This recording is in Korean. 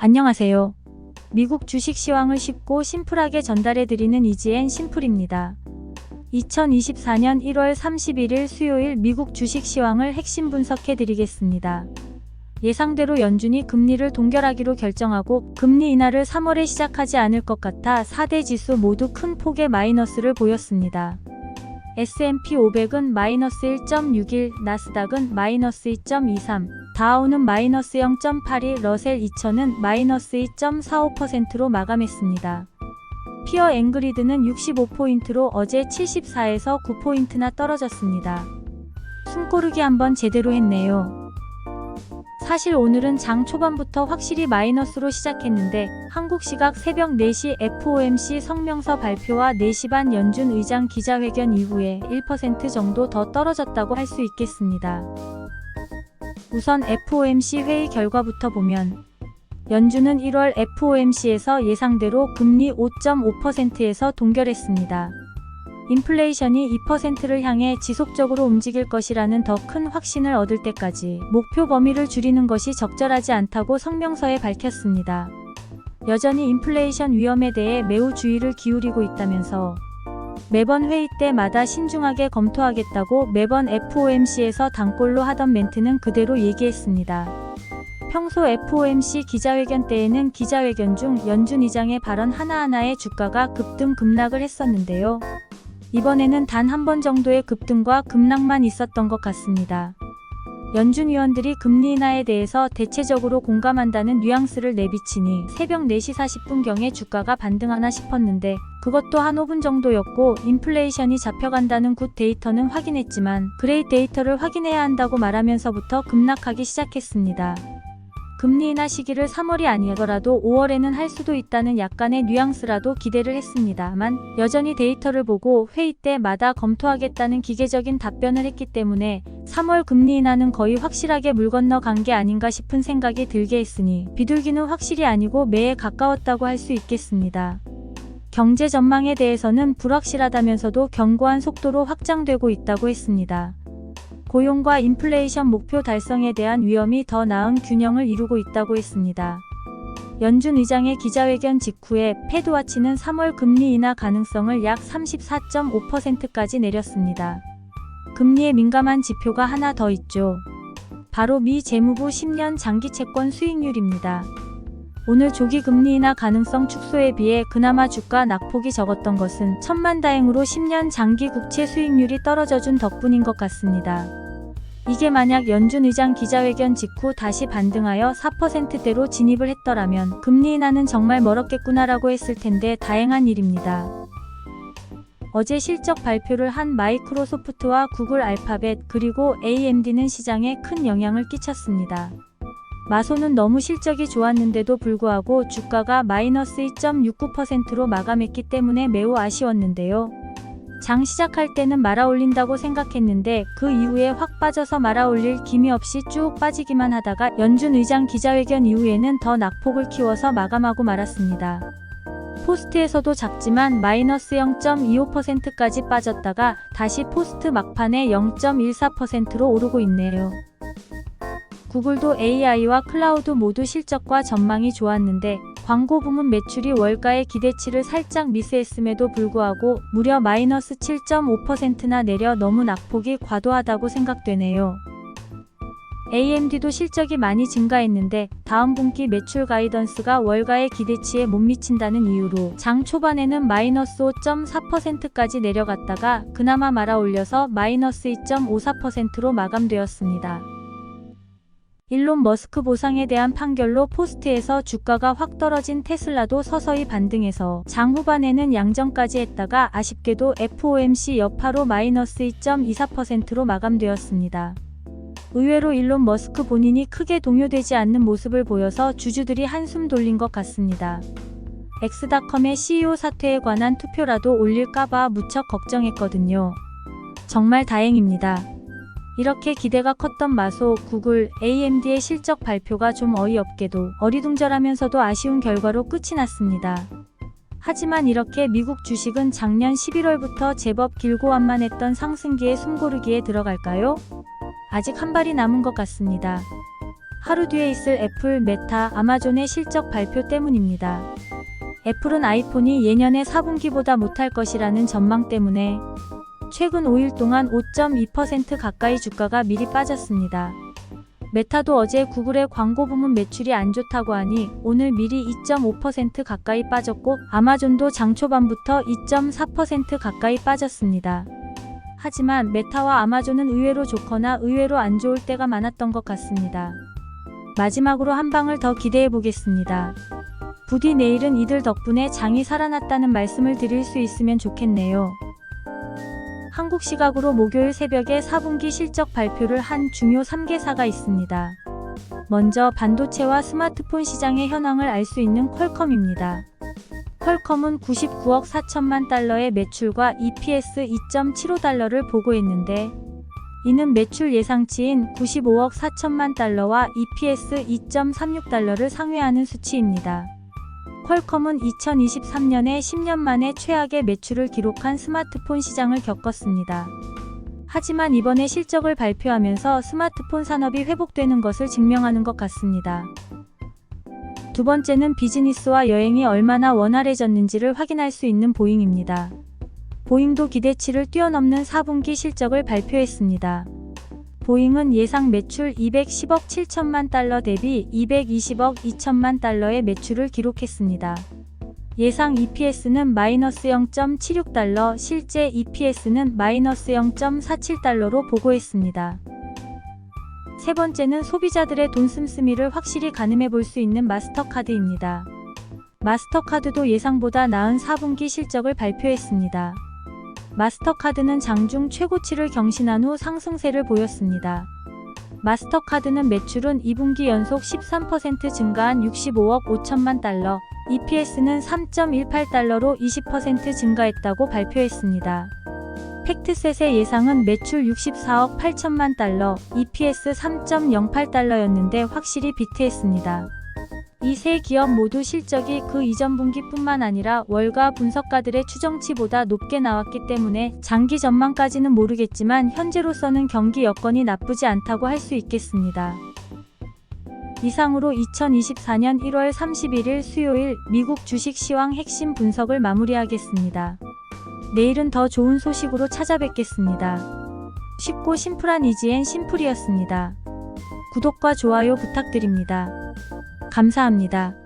안녕하세요. 미국 주식 시황을 쉽고 심플하게 전달해드리는 이지앤 심플입니다. 2024년 1월 31일 수요일 미국 주식 시황을 핵심 분석해드리겠습니다. 예상대로 연준이 금리를 동결하기로 결정하고 금리 인하를 3월에 시작하지 않을 것 같아 4대 지수 모두 큰 폭의 마이너스를 보였습니다. S&P 500은 마이너스 1.61, 나스닥은 마이너스 2.23, 다우는 마이너스 0.82, 러셀 2000은 마이너스 2.45%로 마감했습니다. 피어 앵그리드는 65포인트로 어제 74에서 9포인트나 떨어졌습니다. 숨고르기 한번 제대로 했네요. 사실 오늘은 장 초반부터 확실히 마이너스로 시작했는데 한국 시각 새벽 4시 FOMC 성명서 발표와 4시 반 연준 의장 기자회견 이후에 1% 정도 더 떨어졌다고 할 수 있겠습니다. 우선 FOMC 회의 결과부터 보면 연준은 1월 FOMC에서 예상대로 금리 5.5%에서 동결했습니다. 인플레이션이 2%를 향해 지속적으로 움직일 것이라는 더 큰 확신을 얻을 때까지 목표 범위를 줄이는 것이 적절하지 않다고 성명서에 밝혔습니다. 여전히 인플레이션 위험에 대해 매우 주의를 기울이고 있다면서 매번 회의 때마다 신중하게 검토하겠다고 매번 FOMC에서 단골로 하던 멘트는 그대로 얘기했습니다. 평소 FOMC 기자회견 때에는 기자회견 중 연준 의장의 발언 하나하나에 주가가 급등 급락을 했었는데요. 이번에는 단 한 번 정도의 급등과 급락만 있었던 것 같습니다. 연준 위원들이 금리 인하에 대해서 대체적으로 공감한다는 뉘앙스를 내비치니 새벽 4시 40분경에 주가가 반등하나 싶었는데 그것도 한 5분 정도였고 인플레이션이 잡혀간다는 굿 데이터는 확인했지만 그레이트 데이터를 확인해야 한다고 말하면서부터 급락하기 시작했습니다. 금리 인하 시기를 3월이 아니더라도 5월에는 할 수도 있다는 약간의 뉘앙스라도 기대를 했습니다만 여전히 데이터를 보고 회의 때마다 검토하겠다는 기계적인 답변을 했기 때문에 3월 금리 인하는 거의 확실하게 물 건너 간 게 아닌가 싶은 생각이 들게 했으니 비둘기는 확실히 아니고 매에 가까웠다고 할 수 있겠습니다. 경제 전망에 대해서는 불확실하다면서도 견고한 속도로 확장되고 있다고 했습니다. 고용과 인플레이션 목표 달성에 대한 위험이 더 나은 균형을 이루고 있다고 했습니다. 연준 의장의 기자회견 직후에 패드와치는 3월 금리 인하 가능성을 약 34.5%까지 내렸습니다. 금리에 민감한 지표가 하나 더 있죠. 바로 미 재무부 10년 장기 채권 수익률입니다. 오늘 조기 금리 인하 가능성 축소에 비해 그나마 주가 낙폭이 적었던 것은 천만다행으로 10년 장기 국채 수익률이 떨어져준 덕분인 것 같습니다. 이게 만약 연준 의장 기자회견 직후 다시 반등하여 4%대로 진입을 했더라면 금리 인하는 정말 멀었겠구나라고 했을 텐데 다행한 일입니다. 어제 실적 발표를 한 마이크로소프트와 구글 알파벳 그리고 AMD는 시장에 큰 영향을 끼쳤습니다. 마소는 너무 실적이 좋았는데도 불구하고 주가가 마이너스 2.69%로 마감했기 때문에 매우 아쉬웠는데요. 장 시작할 때는 말아올린다고 생각했는데 그 이후에 확 빠져서 말아올릴 기미 없이 쭉 빠지기만 하다가 연준 의장 기자회견 이후에는 더 낙폭을 키워서 마감하고 말았습니다. 포스트에서도 작지만 마이너스 0.25%까지 빠졌다가 다시 포스트 막판에 0.14%로 오르고 있네요. 구글도 AI와 클라우드 모두 실적과 전망이 좋았는데 광고 부문 매출이 월가의 기대치를 살짝 미스했음에도 불구하고 무려 마이너스 7.5%나 내려 너무 낙폭이 과도하다고 생각되네요. AMD도 실적이 많이 증가했는데 다음 분기 매출 가이던스가 월가의 기대치에 못 미친다는 이유로 장 초반에는 마이너스 5.4%까지 내려갔다가 그나마 말아올려서 마이너스 2.54%로 마감되었습니다. 일론 머스크 보상에 대한 판결로 포스트에서 주가가 확 떨어진 테슬라도 서서히 반등해서 장 후반에는 양전까지 했다가 아쉽게도 FOMC 여파로 마이너스 2.24%로 마감되었습니다. 의외로 일론 머스크 본인이 크게 동요되지 않는 모습을 보여서 주주들이 한숨 돌린 것 같습니다. 엑스닷컴의 CEO 사퇴에 관한 투표라도 올릴까봐 무척 걱정했거든요. 정말 다행입니다. 이렇게 기대가 컸던 마소, 구글, AMD의 실적 발표가 좀 어이없게도 어리둥절하면서도 아쉬운 결과로 끝이 났습니다. 하지만 이렇게 미국 주식은 작년 11월부터 제법 길고 완만했던 상승기에 숨고르기에 들어갈까요? 아직 한 발이 남은 것 같습니다. 하루 뒤에 있을 애플, 메타, 아마존의 실적 발표 때문입니다. 애플은 아이폰이 예년의 4분기보다 못할 것이라는 전망 때문에 최근 5일 동안 5.2% 가까이 주가가 미리 빠졌습니다. 메타도 어제 구글의 광고 부문 매출이 안 좋다고 하니 오늘 미리 2.5% 가까이 빠졌고, 아마존도 장 초반부터 2.4% 가까이 빠졌습니다. 하지만 메타와 아마존은 의외로 좋거나 의외로 안 좋을 때가 많았던 것 같습니다. 마지막으로 한 방을 더 기대해 보겠습니다. 부디 내일은 이들 덕분에 장이 살아났다는 말씀을 드릴 수 있으면 좋겠네요. 한국 시각으로 목요일 새벽에 4분기 실적 발표를 한 중요 3개사가 있습니다. 먼저 반도체와 스마트폰 시장의 현황을 알 수 있는 퀄컴입니다. 퀄컴은 99억 4천만 달러의 매출과 EPS 2.75달러를 보고했는데, 이는 매출 예상치인 95억 4천만 달러와 EPS 2.36달러를 상회하는 수치입니다. 퀄컴은 2023년에 10년 만에 최악의 매출을 기록한 스마트폰 시장을 겪었습니다. 하지만 이번에 실적을 발표하면서 스마트폰 산업이 회복되는 것을 증명하는 것 같습니다. 두 번째는 비즈니스와 여행이 얼마나 원활해졌는지를 확인할 수 있는 보잉입니다. 보잉도 기대치를 뛰어넘는 4분기 실적을 발표했습니다. 보잉은 예상 매출 210억 7천만 달러 대비 220억 2천만 달러의 매출을 기록했습니다. 예상 EPS는 마이너스 0.76달러, 실제 EPS는 마이너스 0.47달러로 보고했습니다. 세 번째는 소비자들의 돈 씀씀이를 확실히 가늠해 볼 수 있는 마스터카드입니다. 마스터카드도 예상보다 나은 4분기 실적을 발표했습니다. 마스터카드는 장중 최고치를 경신한 후 상승세를 보였습니다. 마스터카드는 매출은 2분기 연속 13% 증가한 65억 5천만 달러, EPS는 3.18달러로 20% 증가했다고 발표했습니다. 팩트셋의 예상은 매출 64억 8천만 달러, EPS 3.08달러였는데 확실히 비트했습니다. 이 세 기업 모두 실적이 그 이전 분기뿐만 아니라 월가 분석가들의 추정치보다 높게 나왔기 때문에 장기 전망까지는 모르겠지만 현재로서는 경기 여건이 나쁘지 않다고 할 수 있겠습니다. 이상으로 2024년 1월 31일 수요일 미국 주식 시황 핵심 분석을 마무리하겠습니다. 내일은 더 좋은 소식으로 찾아뵙겠습니다. 쉽고 심플한 이지앤 심플이었습니다. 구독과 좋아요 부탁드립니다. 감사합니다.